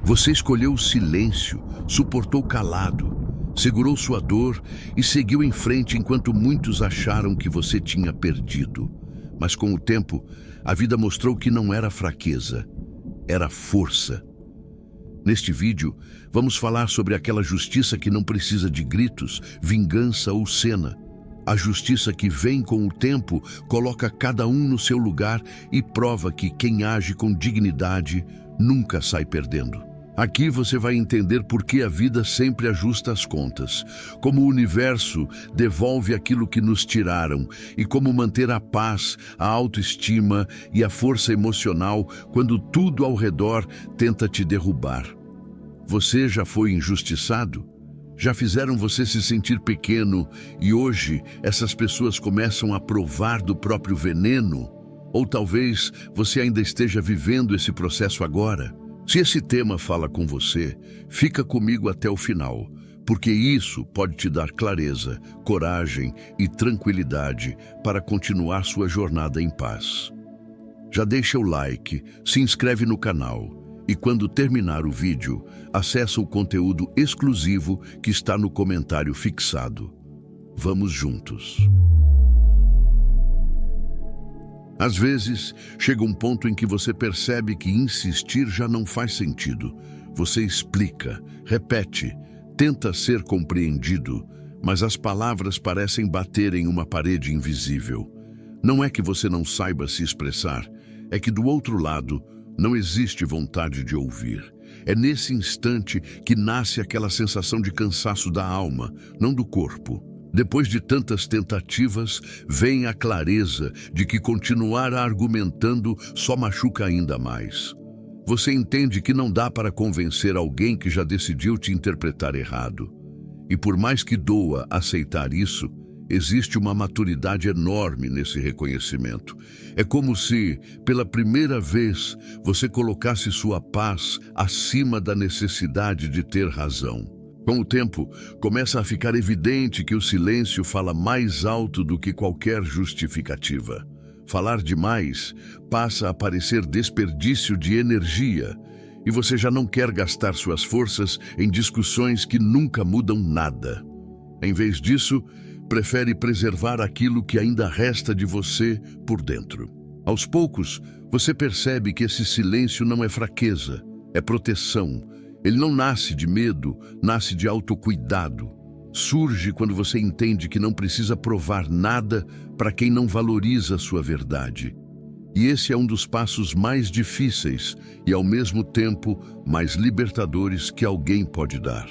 Você escolheu o silêncio, suportou calado, segurou sua dor e seguiu em frente enquanto muitos acharam que você tinha perdido. Mas com o tempo, a vida mostrou que não era fraqueza, era força. Neste vídeo, vamos falar sobre aquela justiça que não precisa de gritos, vingança ou cena. A justiça que vem com o tempo, coloca cada um no seu lugar e prova que quem age com dignidade nunca sai perdendo. Aqui você vai entender por que a vida sempre ajusta as contas, como o universo devolve aquilo que nos tiraram e como manter a paz, a autoestima e a força emocional quando tudo ao redor tenta te derrubar. Você já foi injustiçado? Já fizeram você se sentir pequeno e hoje essas pessoas começam a provar do próprio veneno? Ou talvez você ainda esteja vivendo esse processo agora? Se esse tema fala com você, fica comigo até o final, porque isso pode te dar clareza, coragem e tranquilidade para continuar sua jornada em paz. Já deixa o like, se inscreve no canal e quando terminar o vídeo, acessa o conteúdo exclusivo que está no comentário fixado. Vamos juntos. Às vezes, chega um ponto em que você percebe que insistir já não faz sentido. Você explica, repete, tenta ser compreendido, mas as palavras parecem bater em uma parede invisível. Não é que você não saiba se expressar, é que do outro lado não existe vontade de ouvir. É nesse instante que nasce aquela sensação de cansaço da alma, não do corpo. Depois de tantas tentativas, vem a clareza de que continuar argumentando só machuca ainda mais. Você entende que não dá para convencer alguém que já decidiu te interpretar errado. E por mais que doa aceitar isso, existe uma maturidade enorme nesse reconhecimento. É como se, pela primeira vez, você colocasse sua paz acima da necessidade de ter razão. Com o tempo, começa a ficar evidente que o silêncio fala mais alto do que qualquer justificativa. Falar demais passa a parecer desperdício de energia e você já não quer gastar suas forças em discussões que nunca mudam nada. Em vez disso, prefere preservar aquilo que ainda resta de você por dentro. Aos poucos, você percebe que esse silêncio não é fraqueza, é proteção. Ele não nasce de medo, nasce de autocuidado. Surge quando você entende que não precisa provar nada para quem não valoriza a sua verdade. E esse é um dos passos mais difíceis e, ao mesmo tempo, mais libertadores que alguém pode dar.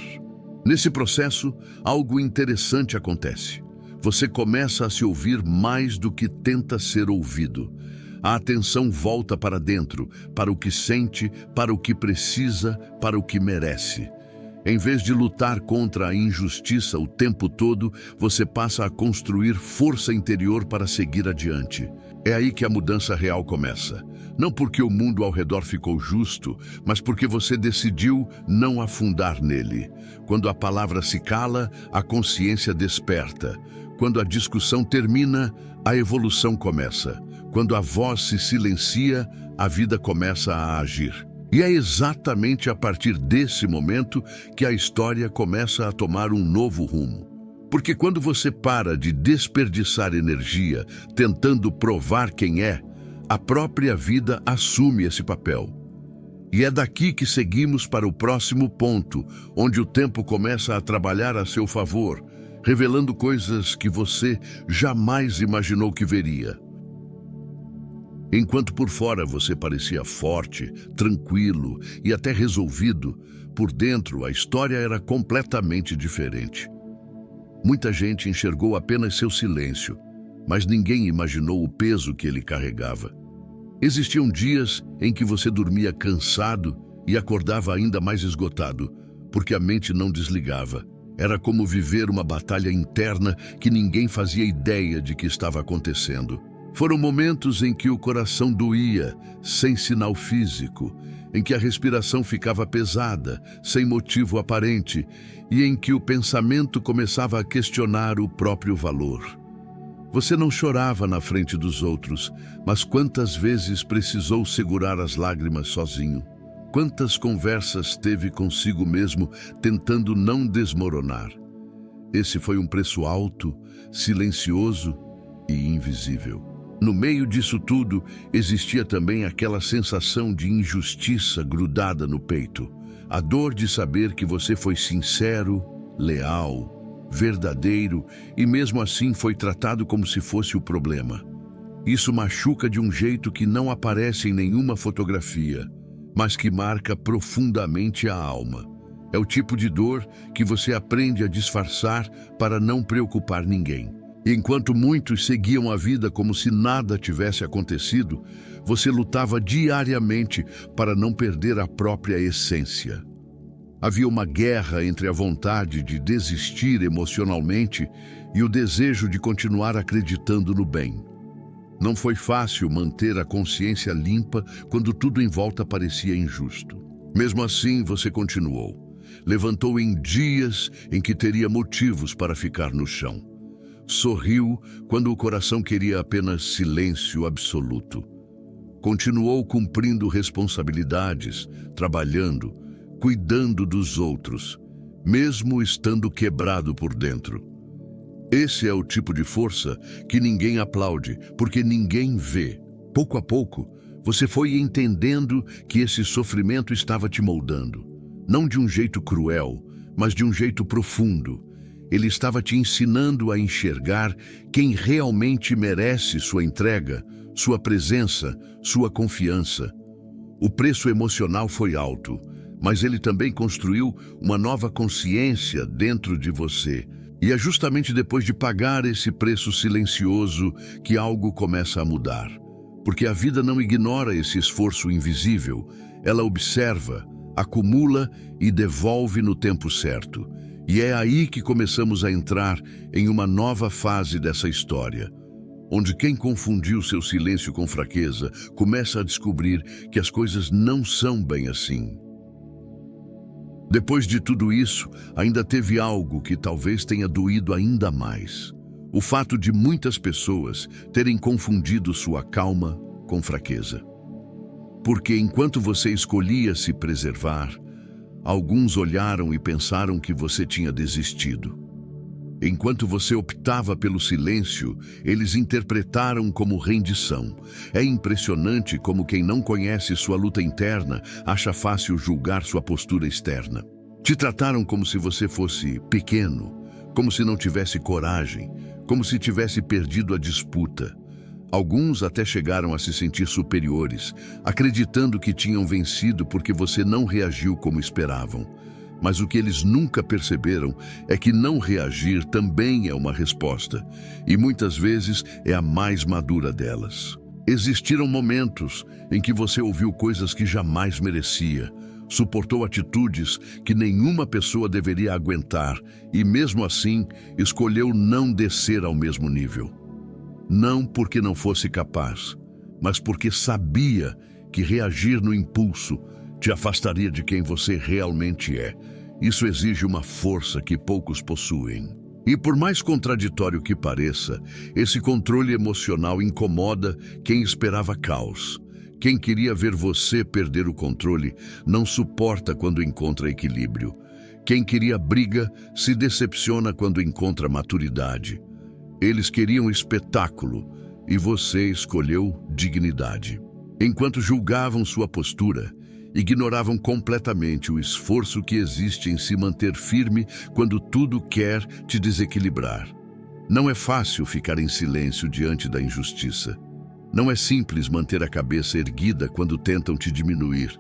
Nesse processo, algo interessante acontece. Você começa a se ouvir mais do que tenta ser ouvido. A atenção volta para dentro, para o que sente, para o que precisa, para o que merece. Em vez de lutar contra a injustiça o tempo todo, você passa a construir força interior para seguir adiante. É aí que a mudança real começa. Não porque o mundo ao redor ficou justo, mas porque você decidiu não afundar nele. Quando a palavra se cala, a consciência desperta. Quando a discussão termina, a evolução começa. Quando a voz se silencia, a vida começa a agir. E é exatamente a partir desse momento que a história começa a tomar um novo rumo. Porque quando você para de desperdiçar energia tentando provar quem é, a própria vida assume esse papel. E é daqui que seguimos para o próximo ponto, onde o tempo começa a trabalhar a seu favor, revelando coisas que você jamais imaginou que veria. Enquanto por fora você parecia forte, tranquilo e até resolvido, por dentro a história era completamente diferente. Muita gente enxergou apenas seu silêncio, mas ninguém imaginou o peso que ele carregava. Existiam dias em que você dormia cansado e acordava ainda mais esgotado, porque a mente não desligava. Era como viver uma batalha interna que ninguém fazia ideia de que estava acontecendo. Foram momentos em que o coração doía, sem sinal físico, em que a respiração ficava pesada, sem motivo aparente, e em que o pensamento começava a questionar o próprio valor. Você não chorava na frente dos outros, mas quantas vezes precisou segurar as lágrimas sozinho? quantas conversas teve consigo mesmo tentando não desmoronar. Esse foi um preço alto, silencioso e invisível. No meio disso tudo, existia também aquela sensação de injustiça grudada no peito. A dor de saber que você foi sincero, leal, verdadeiro e mesmo assim foi tratado como se fosse o problema. Isso machuca de um jeito que não aparece em nenhuma fotografia, mas que marca profundamente a alma. É o tipo de dor que você aprende a disfarçar para não preocupar ninguém. Enquanto muitos seguiam a vida como se nada tivesse acontecido, você lutava diariamente para não perder a própria essência. Havia uma guerra entre a vontade de desistir emocionalmente e o desejo de continuar acreditando no bem. Não foi fácil manter a consciência limpa quando tudo em volta parecia injusto. Mesmo assim, você continuou. Levantou em dias em que teria motivos para ficar no chão. Sorriu quando o coração queria apenas silêncio absoluto. Continuou cumprindo responsabilidades, trabalhando, cuidando dos outros, mesmo estando quebrado por dentro. Esse é o tipo de força que ninguém aplaude, porque ninguém vê. Pouco a pouco, você foi entendendo que esse sofrimento estava te moldando. Não de um jeito cruel, mas de um jeito profundo. Ele estava te ensinando a enxergar quem realmente merece sua entrega, sua presença, sua confiança. O preço emocional foi alto, mas ele também construiu uma nova consciência dentro de você. E é justamente depois de pagar esse preço silencioso que algo começa a mudar. Porque a vida não ignora esse esforço invisível, ela observa, acumula e devolve no tempo certo. E é aí que começamos a entrar em uma nova fase dessa história, onde quem confundiu seu silêncio com fraqueza começa a descobrir que as coisas não são bem assim. Depois de tudo isso, ainda teve algo que talvez tenha doído ainda mais. O fato de muitas pessoas terem confundido sua calma com fraqueza. Porque enquanto você escolhia se preservar, alguns olharam e pensaram que você tinha desistido. Enquanto você optava pelo silêncio, eles interpretaram como rendição. É impressionante como quem não conhece sua luta interna acha fácil julgar sua postura externa. Te trataram como se você fosse pequeno, como se não tivesse coragem, como se tivesse perdido a disputa. Alguns até chegaram a se sentir superiores, acreditando que tinham vencido porque você não reagiu como esperavam. Mas o que eles nunca perceberam é que não reagir também é uma resposta, e muitas vezes é a mais madura delas. Existiram momentos em que você ouviu coisas que jamais merecia, suportou atitudes que nenhuma pessoa deveria aguentar e, mesmo assim, escolheu não descer ao mesmo nível. Não porque não fosse capaz, mas porque sabia que reagir no impulso te afastaria de quem você realmente é. Isso exige uma força que poucos possuem. E por mais contraditório que pareça, esse controle emocional incomoda quem esperava caos. Quem queria ver você perder o controle não suporta quando encontra equilíbrio. Quem queria briga se decepciona quando encontra maturidade. Eles queriam espetáculo e você escolheu dignidade. Enquanto julgavam sua postura, ignoravam completamente o esforço que existe em se manter firme quando tudo quer te desequilibrar. Não é fácil ficar em silêncio diante da injustiça. Não é simples manter a cabeça erguida quando tentam te diminuir.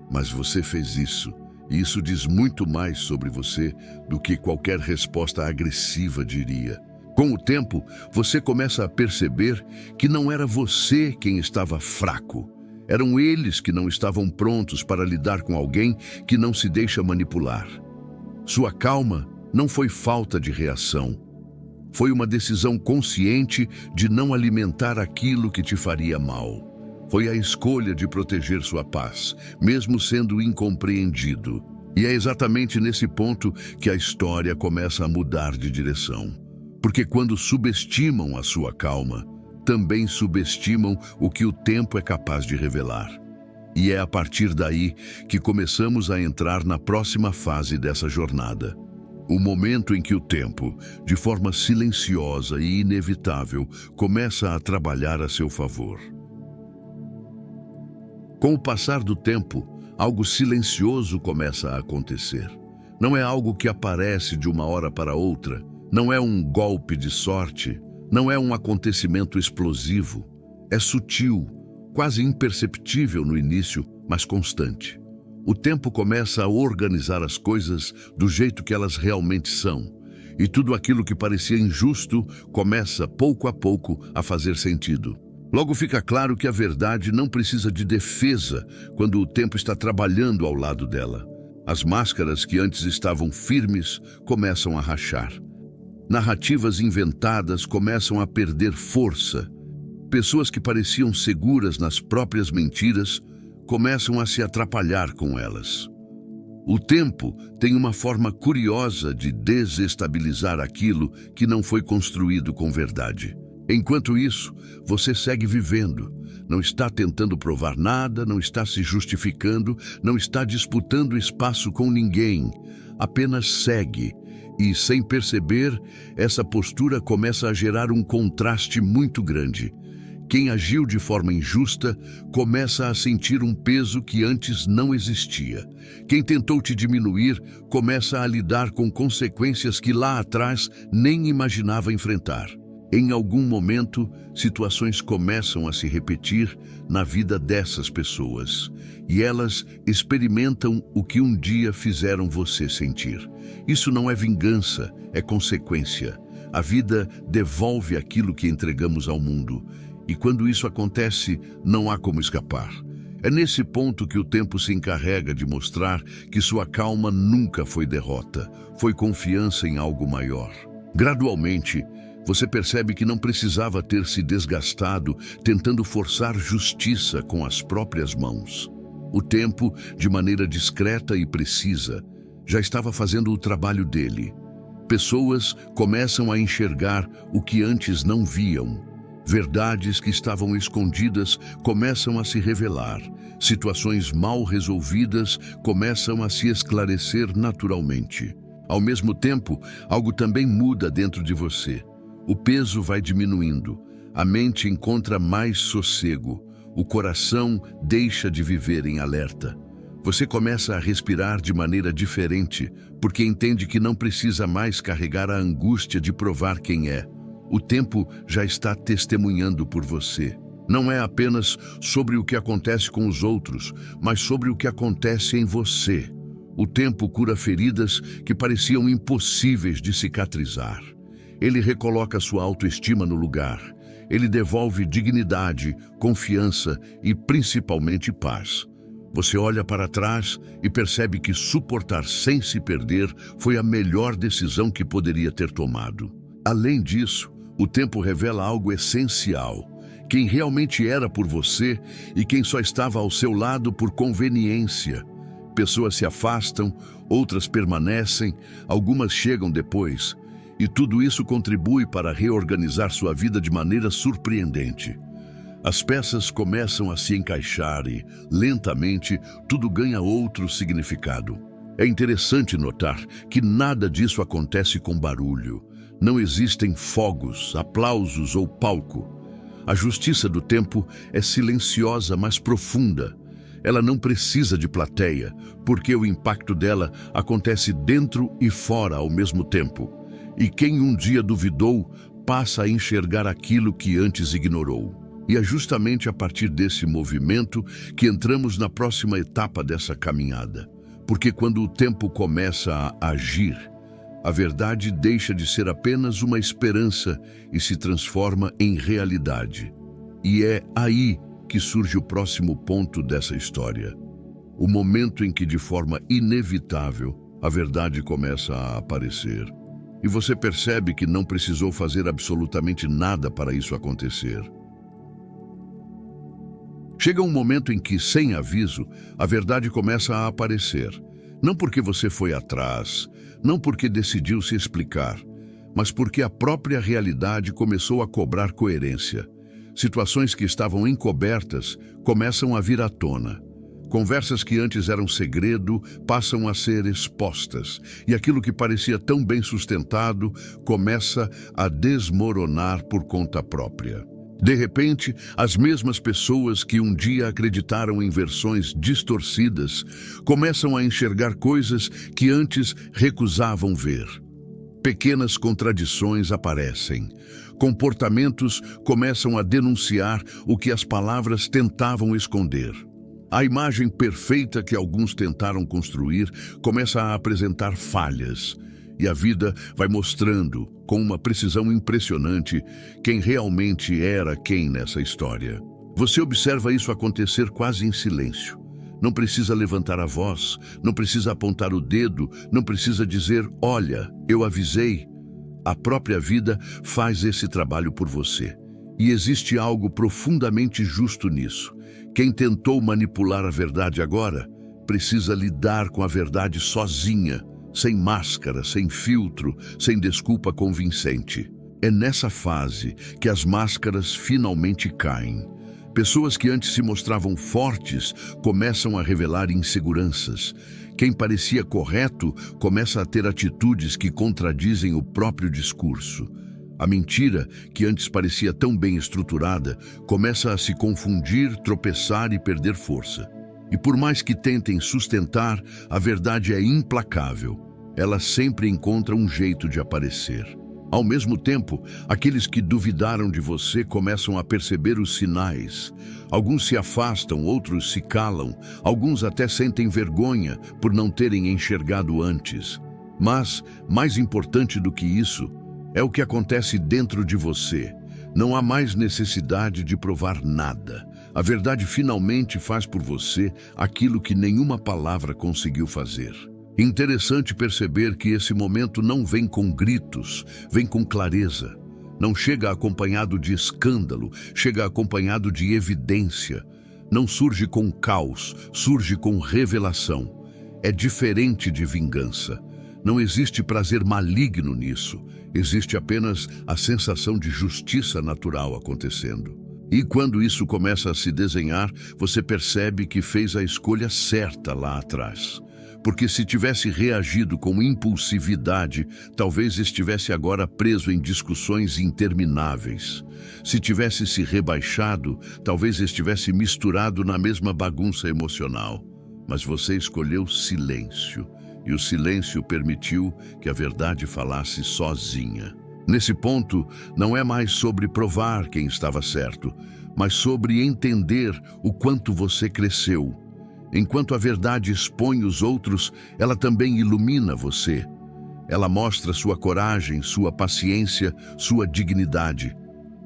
Mas você fez isso, e isso diz muito mais sobre você do que qualquer resposta agressiva diria. Com o tempo, você começa a perceber que não era você quem estava fraco. Eram eles que não estavam prontos para lidar com alguém que não se deixa manipular. Sua calma não foi falta de reação. Foi uma decisão consciente de não alimentar aquilo que te faria mal. Foi a escolha de proteger sua paz, mesmo sendo incompreendido. E é exatamente nesse ponto que a história começa a mudar de direção. Porque quando subestimam a sua calma, também subestimam o que o tempo é capaz de revelar. E é a partir daí que começamos a entrar na próxima fase dessa jornada. O momento em que o tempo, de forma silenciosa e inevitável, começa a trabalhar a seu favor. Com o passar do tempo, algo silencioso começa a acontecer. Não é algo que aparece de uma hora para outra, não é um golpe de sorte, não é um acontecimento explosivo. É sutil, quase imperceptível no início, mas constante. O tempo começa a organizar as coisas do jeito que elas realmente são, e tudo aquilo que parecia injusto começa, pouco a pouco, a fazer sentido. Logo fica claro que a verdade não precisa de defesa quando o tempo está trabalhando ao lado dela. As máscaras que antes estavam firmes começam a rachar. Narrativas inventadas começam a perder força. Pessoas que pareciam seguras nas próprias mentiras começam a se atrapalhar com elas. O tempo tem uma forma curiosa de desestabilizar aquilo que não foi construído com verdade. Enquanto isso, você segue vivendo. Não está tentando provar nada, não está se justificando, não está disputando espaço com ninguém. Apenas segue. E, sem perceber, essa postura começa a gerar um contraste muito grande. Quem agiu de forma injusta começa a sentir um peso que antes não existia. Quem tentou te diminuir começa a lidar com consequências que lá atrás nem imaginava enfrentar. Em algum momento, situações começam a se repetir na vida dessas pessoas, e elas experimentam o que um dia fizeram você sentir. Isso não é vingança, é consequência. A vida devolve aquilo que entregamos ao mundo. E quando isso acontece, não há como escapar. É nesse ponto que o tempo se encarrega de mostrar que sua calma nunca foi derrota, foi confiança em algo maior. Gradualmente, você percebe que não precisava ter se desgastado tentando forçar justiça com as próprias mãos. O tempo, de maneira discreta e precisa, já estava fazendo o trabalho dele. Pessoas começam a enxergar o que antes não viam. Verdades que estavam escondidas começam a se revelar. Situações mal resolvidas começam a se esclarecer naturalmente. Ao mesmo tempo, algo também muda dentro de você. O peso vai diminuindo. A mente encontra mais sossego. O coração deixa de viver em alerta. Você começa a respirar de maneira diferente, porque entende que não precisa mais carregar a angústia de provar quem é. O tempo já está testemunhando por você. Não é apenas sobre o que acontece com os outros, mas sobre o que acontece em você. O tempo cura feridas que pareciam impossíveis de cicatrizar. Ele recoloca sua autoestima no lugar. Ele devolve dignidade, confiança e principalmente paz. Você olha para trás e percebe que suportar sem se perder foi a melhor decisão que poderia ter tomado. Além disso, o tempo revela algo essencial. Quem realmente era por você e quem só estava ao seu lado por conveniência. Pessoas se afastam, outras permanecem, algumas chegam depois. E tudo isso contribui para reorganizar sua vida de maneira surpreendente. As peças começam a se encaixar e, lentamente, tudo ganha outro significado. É interessante notar que nada disso acontece com barulho. Não existem fogos, aplausos ou palco. A justiça do tempo é silenciosa, mas profunda. Ela não precisa de plateia, porque o impacto dela acontece dentro e fora ao mesmo tempo. E quem um dia duvidou, passa a enxergar aquilo que antes ignorou. E é justamente a partir desse movimento que entramos na próxima etapa dessa caminhada. Porque quando o tempo começa a agir, a verdade deixa de ser apenas uma esperança e se transforma em realidade. E é aí que surge o próximo ponto dessa história. O momento em que, de forma inevitável, a verdade começa a aparecer. E você percebe que não precisou fazer absolutamente nada para isso acontecer. Chega um momento em que, sem aviso, a verdade começa a aparecer. Não porque você foi atrás, não porque decidiu se explicar, mas porque a própria realidade começou a cobrar coerência. Situações que estavam encobertas começam a vir à tona. Conversas que antes eram segredo passam a ser expostas, e aquilo que parecia tão bem sustentado começa a desmoronar por conta própria. De repente, as mesmas pessoas que um dia acreditaram em versões distorcidas começam a enxergar coisas que antes recusavam ver. Pequenas contradições aparecem. Comportamentos começam a denunciar o que as palavras tentavam esconder. A imagem perfeita que alguns tentaram construir começa a apresentar falhas, e a vida vai mostrando, com uma precisão impressionante, quem realmente era quem nessa história. Você observa isso acontecer quase em silêncio. Não precisa levantar a voz, não precisa apontar o dedo, não precisa dizer, olha, eu avisei. A própria vida faz esse trabalho por você. E existe algo profundamente justo nisso. Quem tentou manipular a verdade agora, precisa lidar com a verdade sozinha, sem máscara, sem filtro, sem desculpa convincente. É nessa fase que as máscaras finalmente caem. Pessoas que antes se mostravam fortes começam a revelar inseguranças. Quem parecia correto começa a ter atitudes que contradizem o próprio discurso. A mentira, que antes parecia tão bem estruturada, começa a se confundir, tropeçar e perder força. E por mais que tentem sustentar, a verdade é implacável. Ela sempre encontra um jeito de aparecer. Ao mesmo tempo, aqueles que duvidaram de você começam a perceber os sinais. Alguns se afastam, outros se calam, alguns até sentem vergonha por não terem enxergado antes. Mas, mais importante do que isso, é o que acontece dentro de você. Não há mais necessidade de provar nada. A verdade finalmente faz por você aquilo que nenhuma palavra conseguiu fazer. Interessante perceber que esse momento não vem com gritos, vem com clareza. Não chega acompanhado de escândalo, chega acompanhado de evidência. Não surge com caos, surge com revelação. É diferente de vingança. Não existe prazer maligno nisso. Existe apenas a sensação de justiça natural acontecendo. E quando isso começa a se desenhar, você percebe que fez a escolha certa lá atrás. Porque se tivesse reagido com impulsividade, talvez estivesse agora preso em discussões intermináveis. Se tivesse se rebaixado, talvez estivesse misturado na mesma bagunça emocional. Mas você escolheu silêncio, e o silêncio permitiu que a verdade falasse sozinha. Nesse ponto, não é mais sobre provar quem estava certo, mas sobre entender o quanto você cresceu. Enquanto a verdade expõe os outros, ela também ilumina você. Ela mostra sua coragem, sua paciência, sua dignidade.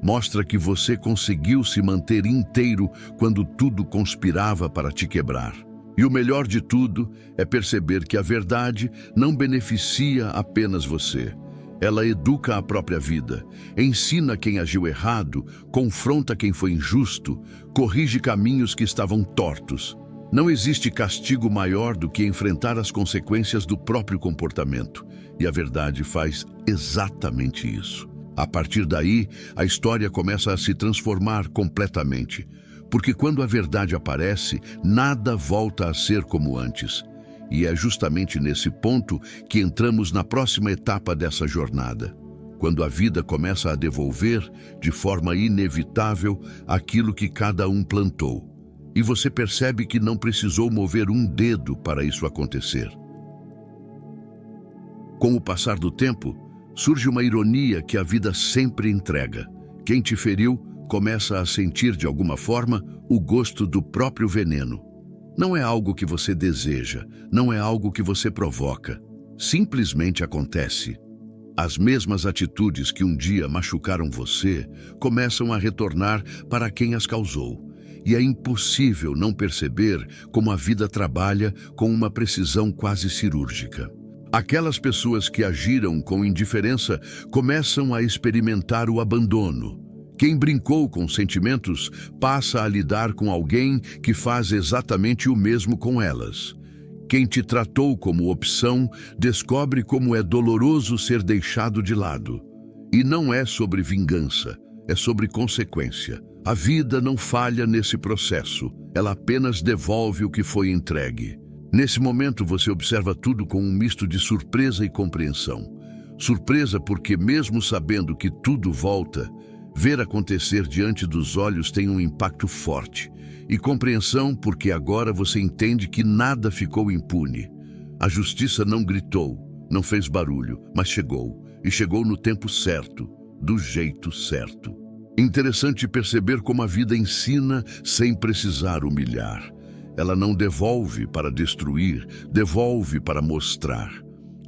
Mostra que você conseguiu se manter inteiro quando tudo conspirava para te quebrar. E o melhor de tudo é perceber que a verdade não beneficia apenas você. Ela educa a própria vida, ensina quem agiu errado, confronta quem foi injusto, corrige caminhos que estavam tortos. Não existe castigo maior do que enfrentar as consequências do próprio comportamento, e a verdade faz exatamente isso. A partir daí, a história começa a se transformar completamente, porque quando a verdade aparece, nada volta a ser como antes. E é justamente nesse ponto que entramos na próxima etapa dessa jornada, quando a vida começa a devolver, de forma inevitável, aquilo que cada um plantou. E você percebe que não precisou mover um dedo para isso acontecer. Com o passar do tempo, surge uma ironia que a vida sempre entrega. Quem te feriu começa a sentir de alguma forma o gosto do próprio veneno. Não é algo que você deseja, não é algo que você provoca. Simplesmente acontece. As mesmas atitudes que um dia machucaram você começam a retornar para quem as causou. E é impossível não perceber como a vida trabalha com uma precisão quase cirúrgica. Aquelas pessoas que agiram com indiferença começam a experimentar o abandono. Quem brincou com sentimentos passa a lidar com alguém que faz exatamente o mesmo com elas. Quem te tratou como opção descobre como é doloroso ser deixado de lado. E não é sobre vingança, é sobre consequência. A vida não falha nesse processo, ela apenas devolve o que foi entregue. Nesse momento você observa tudo com um misto de surpresa e compreensão. Surpresa porque, mesmo sabendo que tudo volta, ver acontecer diante dos olhos tem um impacto forte. E compreensão porque agora você entende que nada ficou impune. A justiça não gritou, não fez barulho, mas chegou. E chegou no tempo certo, do jeito certo. Interessante perceber como a vida ensina sem precisar humilhar. Ela não devolve para destruir, devolve para mostrar.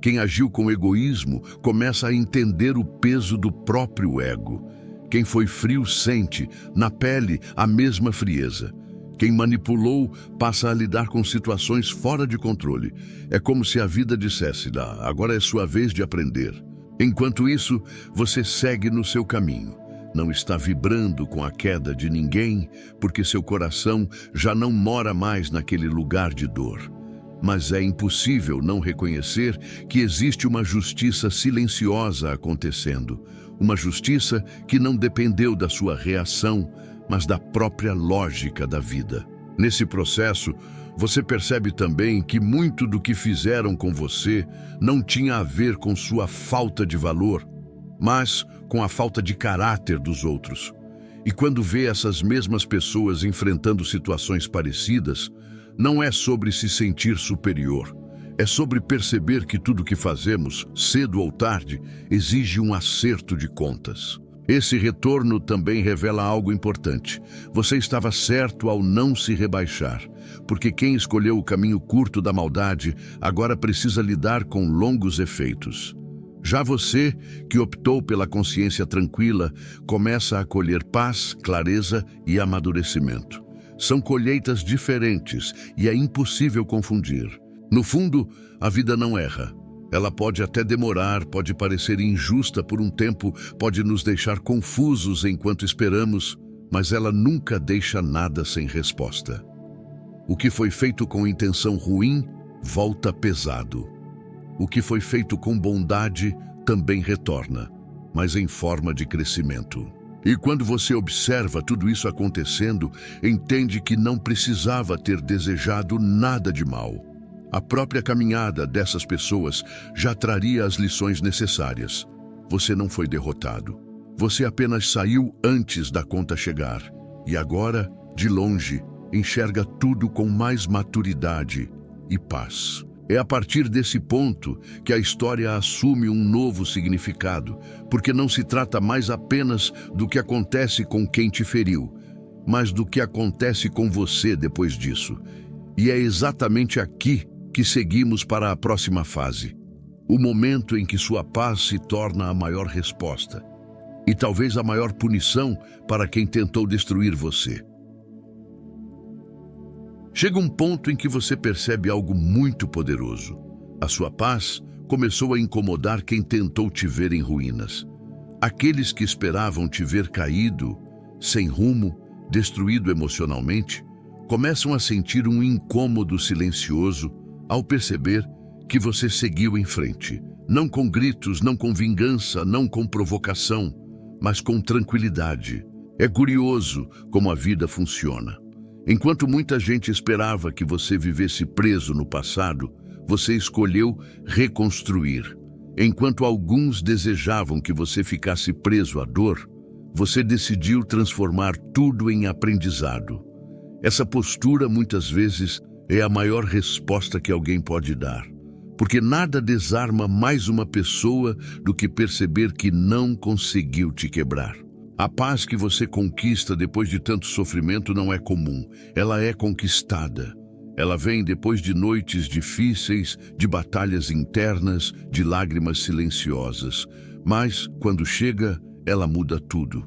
Quem agiu com egoísmo começa a entender o peso do próprio ego. Quem foi frio sente, na pele, a mesma frieza. Quem manipulou passa a lidar com situações fora de controle. É como se a vida dissesse: agora é sua vez de aprender. Enquanto isso, você segue no seu caminho. Não está vibrando com a queda de ninguém, porque seu coração já não mora mais naquele lugar de dor. Mas é impossível não reconhecer que existe uma justiça silenciosa acontecendo. Uma justiça que não dependeu da sua reação, mas da própria lógica da vida. Nesse processo, você percebe também que muito do que fizeram com você não tinha a ver com sua falta de valor, mas com a falta de caráter dos outros. E quando vê essas mesmas pessoas enfrentando situações parecidas, não é sobre se sentir superior. É sobre perceber que tudo que fazemos, cedo ou tarde, exige um acerto de contas. Esse retorno também revela algo importante. Você estava certo ao não se rebaixar, porque quem escolheu o caminho curto da maldade agora precisa lidar com longos efeitos. Já você, que optou pela consciência tranquila, começa a colher paz, clareza e amadurecimento. São colheitas diferentes e é impossível confundir. No fundo, a vida não erra. Ela pode até demorar, pode parecer injusta por um tempo, pode nos deixar confusos enquanto esperamos, mas ela nunca deixa nada sem resposta. O que foi feito com intenção ruim, volta pesado. O que foi feito com bondade também retorna, mas em forma de crescimento. E quando você observa tudo isso acontecendo, entende que não precisava ter desejado nada de mal. A própria caminhada dessas pessoas já traria as lições necessárias. Você não foi derrotado. Você apenas saiu antes da conta chegar. E agora, de longe, enxerga tudo com mais maturidade e paz. É a partir desse ponto que a história assume um novo significado, porque não se trata mais apenas do que acontece com quem te feriu, mas do que acontece com você depois disso. E é exatamente aqui que seguimos para a próxima fase, o momento em que sua paz se torna a maior resposta, e talvez a maior punição para quem tentou destruir você. Chega um ponto em que você percebe algo muito poderoso. A sua paz começou a incomodar quem tentou te ver em ruínas. Aqueles que esperavam te ver caído, sem rumo, destruído emocionalmente, começam a sentir um incômodo silencioso ao perceber que você seguiu em frente, não com gritos, não com vingança, não com provocação, mas com tranquilidade. É curioso como a vida funciona. Enquanto muita gente esperava que você vivesse preso no passado, você escolheu reconstruir. Enquanto alguns desejavam que você ficasse preso à dor, você decidiu transformar tudo em aprendizado. Essa postura, muitas vezes, é a maior resposta que alguém pode dar, porque nada desarma mais uma pessoa do que perceber que não conseguiu te quebrar. A paz que você conquista depois de tanto sofrimento não é comum, ela é conquistada. Ela vem depois de noites difíceis, de batalhas internas, de lágrimas silenciosas. Mas, quando chega, ela muda tudo.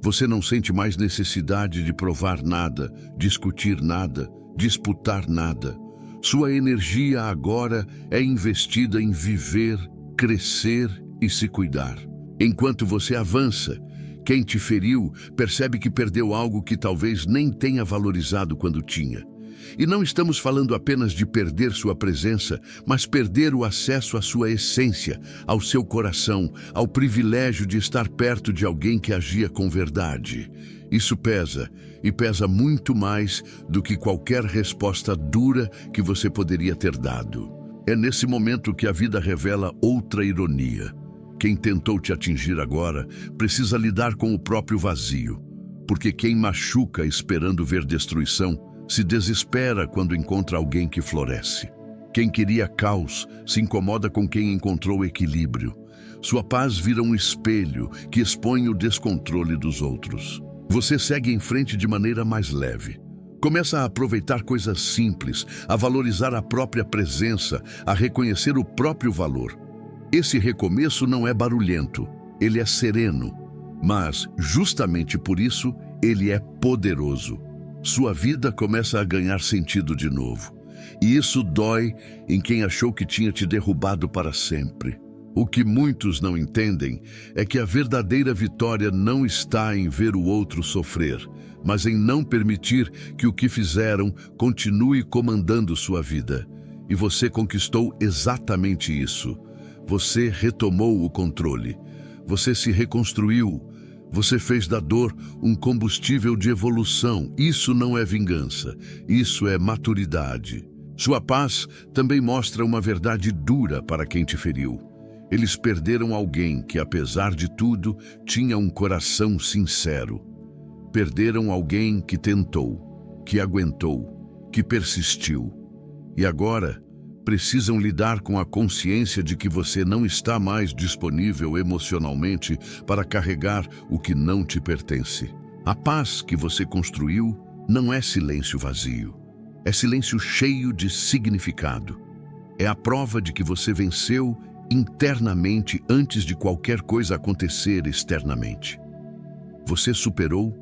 Você não sente mais necessidade de provar nada, discutir nada, disputar nada. Sua energia agora é investida em viver, crescer e se cuidar. Enquanto você avança, quem te feriu percebe que perdeu algo que talvez nem tenha valorizado quando tinha. E não estamos falando apenas de perder sua presença, mas perder o acesso à sua essência, ao seu coração, ao privilégio de estar perto de alguém que agia com verdade. Isso pesa, e pesa muito mais do que qualquer resposta dura que você poderia ter dado. É nesse momento que a vida revela outra ironia. Quem tentou te atingir agora precisa lidar com o próprio vazio, porque quem machuca esperando ver destruição se desespera quando encontra alguém que floresce. Quem queria caos se incomoda com quem encontrou equilíbrio. Sua paz vira um espelho que expõe o descontrole dos outros. Você segue em frente de maneira mais leve. Começa a aproveitar coisas simples, a valorizar a própria presença, a reconhecer o próprio valor. Esse recomeço não é barulhento, ele é sereno, mas, justamente por isso, ele é poderoso. Sua vida começa a ganhar sentido de novo. E isso dói em quem achou que tinha te derrubado para sempre. O que muitos não entendem é que a verdadeira vitória não está em ver o outro sofrer, mas em não permitir que o que fizeram continue comandando sua vida. E você conquistou exatamente isso. Você retomou o controle. Você se reconstruiu. Você fez da dor um combustível de evolução. Isso não é vingança. Isso é maturidade. Sua paz também mostra uma verdade dura para quem te feriu. Eles perderam alguém que, apesar de tudo, tinha um coração sincero. Perderam alguém que tentou, que aguentou, que persistiu. E agora, precisam lidar com a consciência de que você não está mais disponível emocionalmente para carregar o que não te pertence. A paz que você construiu não é silêncio vazio. É silêncio cheio de significado. É a prova de que você venceu internamente antes de qualquer coisa acontecer externamente. Você superou,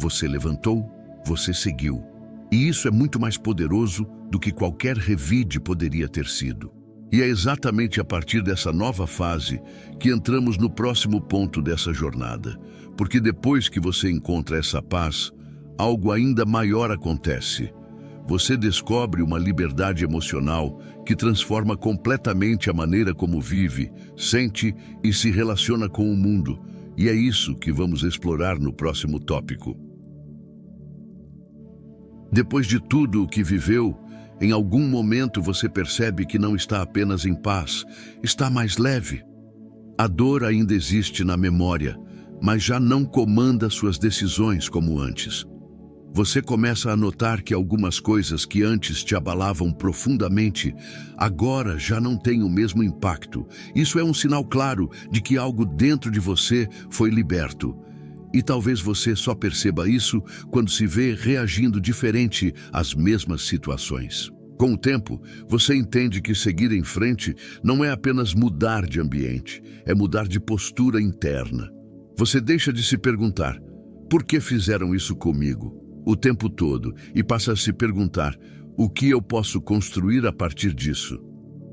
você levantou, você seguiu. E isso é muito mais poderoso do que qualquer revide poderia ter sido. E é exatamente a partir dessa nova fase que entramos no próximo ponto dessa jornada. Porque depois que você encontra essa paz, algo ainda maior acontece. Você descobre uma liberdade emocional que transforma completamente a maneira como vive, sente e se relaciona com o mundo. E é isso que vamos explorar no próximo tópico. Depois de tudo o que viveu, em algum momento você percebe que não está apenas em paz, está mais leve. A dor ainda existe na memória, mas já não comanda suas decisões como antes. Você começa a notar que algumas coisas que antes te abalavam profundamente, agora já não têm o mesmo impacto. Isso é um sinal claro de que algo dentro de você foi liberto. E talvez você só perceba isso quando se vê reagindo diferente às mesmas situações. Com o tempo, você entende que seguir em frente não é apenas mudar de ambiente, é mudar de postura interna. Você deixa de se perguntar, por que fizeram isso comigo? O tempo todo, e passa a se perguntar, o que eu posso construir a partir disso?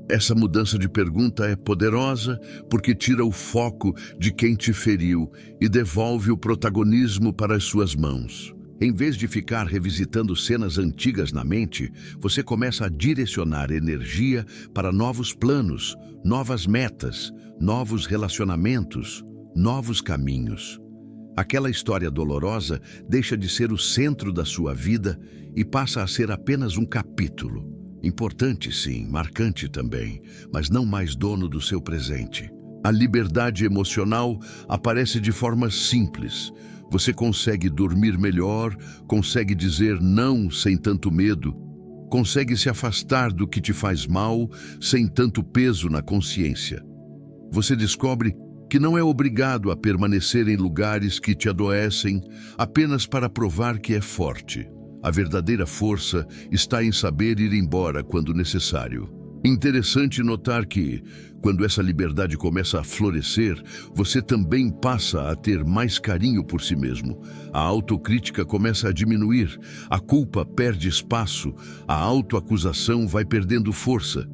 Essa mudança de pergunta é poderosa porque tira o foco de quem te feriu e devolve o protagonismo para as suas mãos. Em vez de ficar revisitando cenas antigas na mente, você começa a direcionar energia para novos planos, novas metas, novos relacionamentos, novos caminhos. Aquela história dolorosa deixa de ser o centro da sua vida e passa a ser apenas um capítulo. Importante sim, marcante também, mas não mais dono do seu presente. A liberdade emocional aparece de forma simples. Você consegue dormir melhor, consegue dizer não sem tanto medo, consegue se afastar do que te faz mal sem tanto peso na consciência. Você descobre que não é obrigado a permanecer em lugares que te adoecem apenas para provar que é forte. A verdadeira força está em saber ir embora quando necessário. Interessante notar que, quando essa liberdade começa a florescer, você também passa a ter mais carinho por si mesmo. A autocrítica começa a diminuir, a culpa perde espaço, a autoacusação vai perdendo força.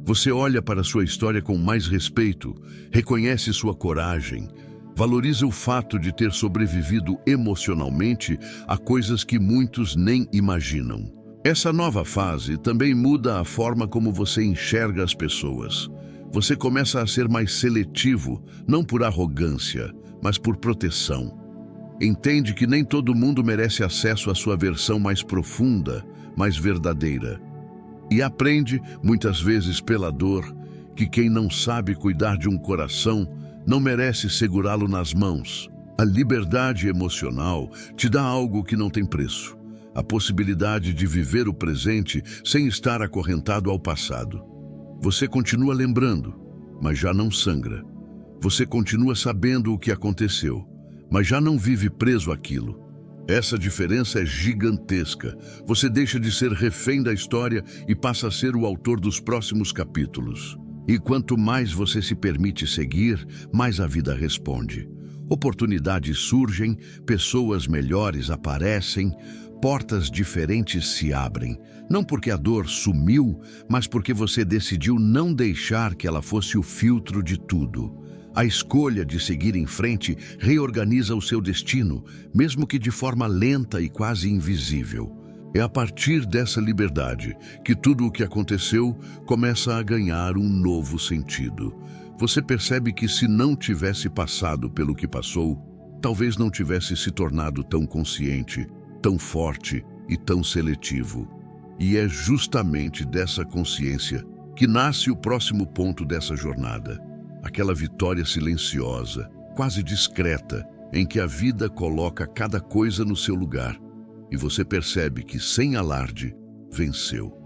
Você olha para sua história com mais respeito, reconhece sua coragem, valoriza o fato de ter sobrevivido emocionalmente a coisas que muitos nem imaginam. Essa nova fase também muda a forma como você enxerga as pessoas. Você começa a ser mais seletivo, não por arrogância, mas por proteção. Entende que nem todo mundo merece acesso à sua versão mais profunda, mais verdadeira. E aprende, muitas vezes pela dor, que quem não sabe cuidar de um coração não merece segurá-lo nas mãos. A liberdade emocional te dá algo que não tem preço. A possibilidade de viver o presente sem estar acorrentado ao passado. Você continua lembrando, mas já não sangra. Você continua sabendo o que aconteceu, mas já não vive preso àquilo. Essa diferença é gigantesca. Você deixa de ser refém da história e passa a ser o autor dos próximos capítulos. E quanto mais você se permite seguir, mais a vida responde. Oportunidades surgem, pessoas melhores aparecem, portas diferentes se abrem. Não porque a dor sumiu, mas porque você decidiu não deixar que ela fosse o filtro de tudo. A escolha de seguir em frente reorganiza o seu destino, mesmo que de forma lenta e quase invisível. É a partir dessa liberdade que tudo o que aconteceu começa a ganhar um novo sentido. Você percebe que se não tivesse passado pelo que passou, talvez não tivesse se tornado tão consciente, tão forte e tão seletivo. E é justamente dessa consciência que nasce o próximo ponto dessa jornada. Aquela vitória silenciosa, quase discreta, em que a vida coloca cada coisa no seu lugar. E você percebe que, sem alarde, venceu.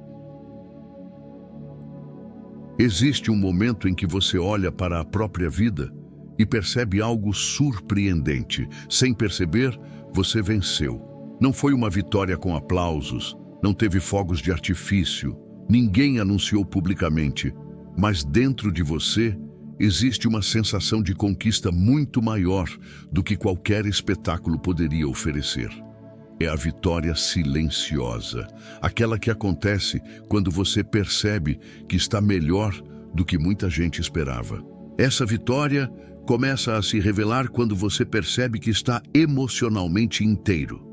Existe um momento em que você olha para a própria vida e percebe algo surpreendente. Sem perceber, você venceu. Não foi uma vitória com aplausos, não teve fogos de artifício, ninguém anunciou publicamente, mas dentro de você existe uma sensação de conquista muito maior do que qualquer espetáculo poderia oferecer. É a vitória silenciosa, aquela que acontece quando você percebe que está melhor do que muita gente esperava. Essa vitória começa a se revelar quando você percebe que está emocionalmente inteiro.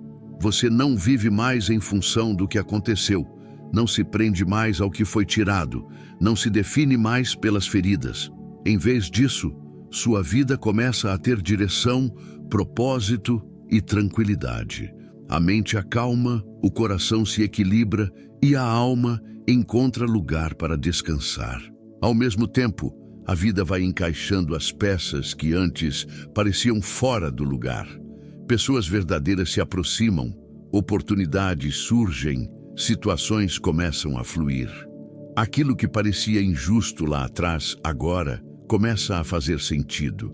Você não vive mais em função do que aconteceu, não se prende mais ao que foi tirado, não se define mais pelas feridas. Em vez disso, sua vida começa a ter direção, propósito e tranquilidade. A mente acalma, o coração se equilibra e a alma encontra lugar para descansar. Ao mesmo tempo, a vida vai encaixando as peças que antes pareciam fora do lugar. Pessoas verdadeiras se aproximam, oportunidades surgem, situações começam a fluir. Aquilo que parecia injusto lá atrás, agora, começa a fazer sentido.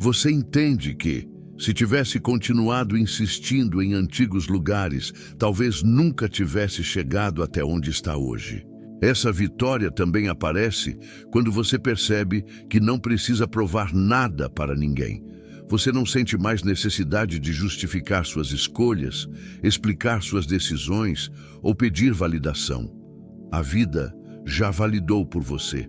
Você entende que, se tivesse continuado insistindo em antigos lugares, talvez nunca tivesse chegado até onde está hoje. Essa vitória também aparece quando você percebe que não precisa provar nada para ninguém. Você não sente mais necessidade de justificar suas escolhas, explicar suas decisões ou pedir validação. A vida já validou por você.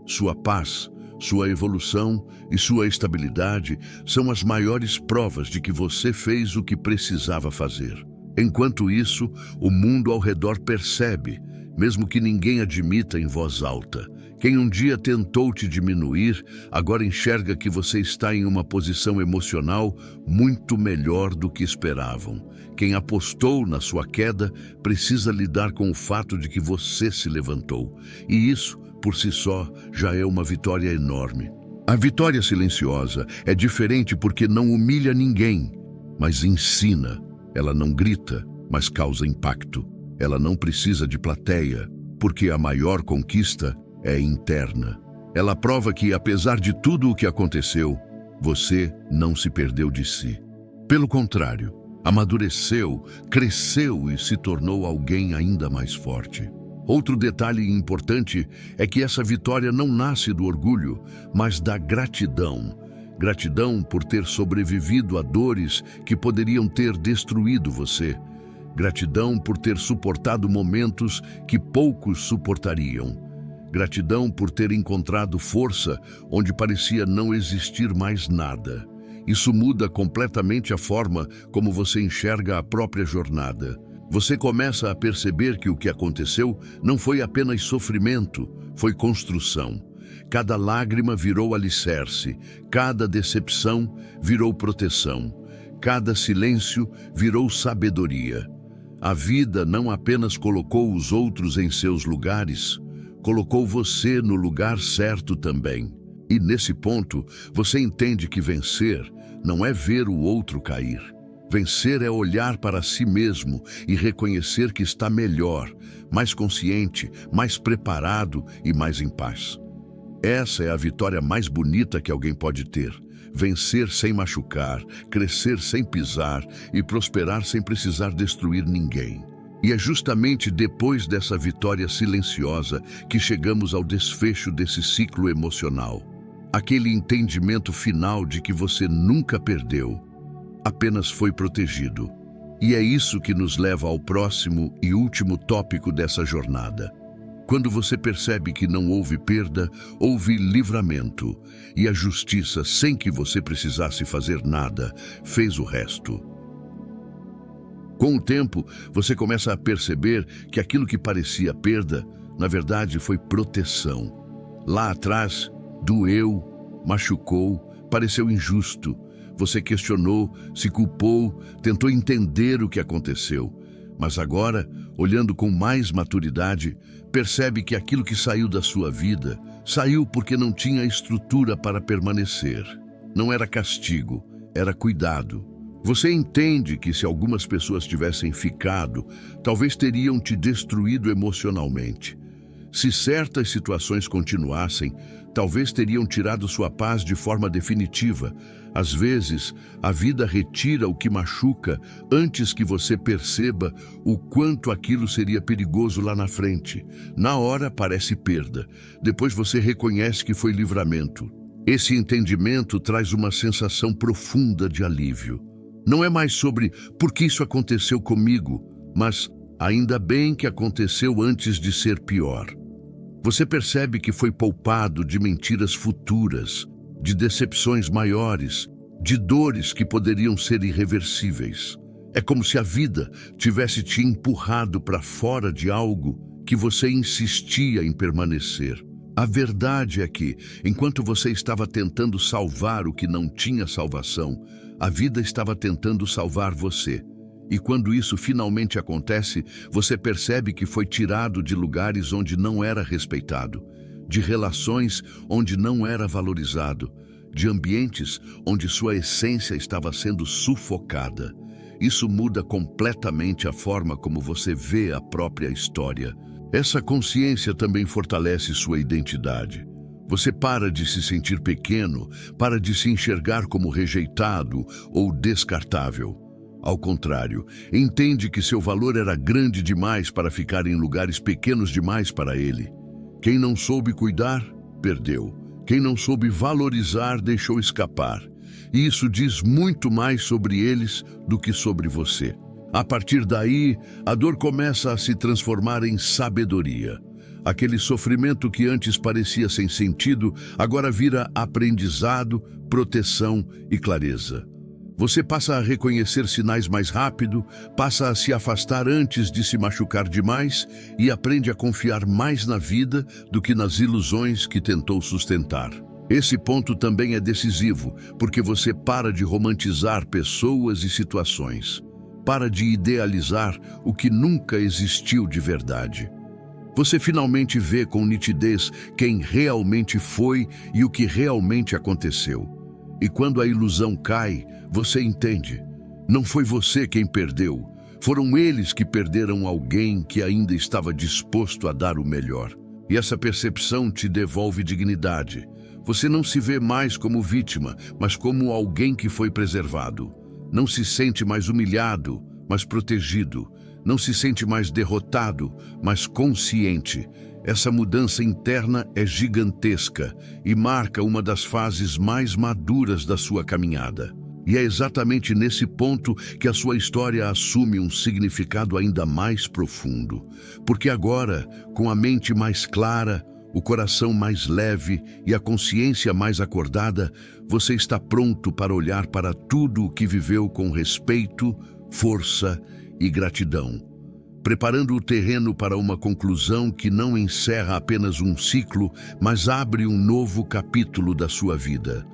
Sua paz, sua evolução e sua estabilidade são as maiores provas de que você fez o que precisava fazer. Enquanto isso, o mundo ao redor percebe, mesmo que ninguém admita em voz alta. Quem um dia tentou te diminuir, agora enxerga que você está em uma posição emocional muito melhor do que esperavam. Quem apostou na sua queda precisa lidar com o fato de que você se levantou. E isso, por si só, já é uma vitória enorme. A vitória silenciosa é diferente porque não humilha ninguém, mas ensina. Ela não grita, mas causa impacto. Ela não precisa de plateia, porque a maior conquista é interna. Ela prova que, apesar de tudo o que aconteceu, você não se perdeu de si. Pelo contrário, amadureceu, cresceu e se tornou alguém ainda mais forte. Outro detalhe importante é que essa vitória não nasce do orgulho, mas da gratidão. Gratidão por ter sobrevivido a dores que poderiam ter destruído você. Gratidão por ter suportado momentos que poucos suportariam. Gratidão por ter encontrado força onde parecia não existir mais nada. Isso muda completamente a forma como você enxerga a própria jornada. Você começa a perceber que o que aconteceu não foi apenas sofrimento, foi construção. Cada lágrima virou alicerce, cada decepção virou proteção, cada silêncio virou sabedoria. A vida não apenas colocou os outros em seus lugares, colocou você no lugar certo também. E nesse ponto, você entende que vencer não é ver o outro cair. Vencer é olhar para si mesmo e reconhecer que está melhor, mais consciente, mais preparado e mais em paz. Essa é a vitória mais bonita que alguém pode ter. Vencer sem machucar, crescer sem pisar e prosperar sem precisar destruir ninguém. E é justamente depois dessa vitória silenciosa que chegamos ao desfecho desse ciclo emocional. Aquele entendimento final de que você nunca perdeu, apenas foi protegido. E é isso que nos leva ao próximo e último tópico dessa jornada. Quando você percebe que não houve perda, houve livramento, e a justiça, sem que você precisasse fazer nada, fez o resto. Com o tempo, você começa a perceber que aquilo que parecia perda, na verdade foi proteção. Lá atrás, doeu, machucou, pareceu injusto. Você questionou, se culpou, tentou entender o que aconteceu. Mas agora, olhando com mais maturidade, percebe que aquilo que saiu da sua vida, saiu porque não tinha estrutura para permanecer. Não era castigo, era cuidado. Você entende que se algumas pessoas tivessem ficado, talvez teriam te destruído emocionalmente. Se certas situações continuassem, talvez teriam tirado sua paz de forma definitiva. Às vezes, a vida retira o que machuca antes que você perceba o quanto aquilo seria perigoso lá na frente. Na hora parece perda, depois você reconhece que foi livramento. Esse entendimento traz uma sensação profunda de alívio. Não é mais sobre por que isso aconteceu comigo, mas ainda bem que aconteceu antes de ser pior. Você percebe que foi poupado de mentiras futuras, de decepções maiores, de dores que poderiam ser irreversíveis. É como se a vida tivesse te empurrado para fora de algo que você insistia em permanecer. A verdade é que, enquanto você estava tentando salvar o que não tinha salvação, a vida estava tentando salvar você. E quando isso finalmente acontece, você percebe que foi tirado de lugares onde não era respeitado, de relações onde não era valorizado, de ambientes onde sua essência estava sendo sufocada. Isso muda completamente a forma como você vê a própria história. Essa consciência também fortalece sua identidade. Você para de se sentir pequeno, para de se enxergar como rejeitado ou descartável. Ao contrário, entende que seu valor era grande demais para ficar em lugares pequenos demais para ele. Quem não soube cuidar, perdeu. Quem não soube valorizar, deixou escapar. E isso diz muito mais sobre eles do que sobre você. A partir daí, a dor começa a se transformar em sabedoria. Aquele sofrimento que antes parecia sem sentido, agora vira aprendizado, proteção e clareza. Você passa a reconhecer sinais mais rápido, passa a se afastar antes de se machucar demais e aprende a confiar mais na vida do que nas ilusões que tentou sustentar. Esse ponto também é decisivo, porque você para de romantizar pessoas e situações. Para de idealizar o que nunca existiu de verdade. Você finalmente vê com nitidez quem realmente foi e o que realmente aconteceu. E quando a ilusão cai, você entende. Não foi você quem perdeu. Foram eles que perderam alguém que ainda estava disposto a dar o melhor. E essa percepção te devolve dignidade. Você não se vê mais como vítima, mas como alguém que foi preservado. Não se sente mais humilhado, mas protegido. Não se sente mais derrotado, mas consciente. Essa mudança interna é gigantesca e marca uma das fases mais maduras da sua caminhada. E é exatamente nesse ponto que a sua história assume um significado ainda mais profundo. Porque agora, com a mente mais clara, o coração mais leve e a consciência mais acordada, você está pronto para olhar para tudo o que viveu com respeito, força e gratidão. preparando o terreno para uma conclusão que não encerra apenas um ciclo, mas abre um novo capítulo da sua vida.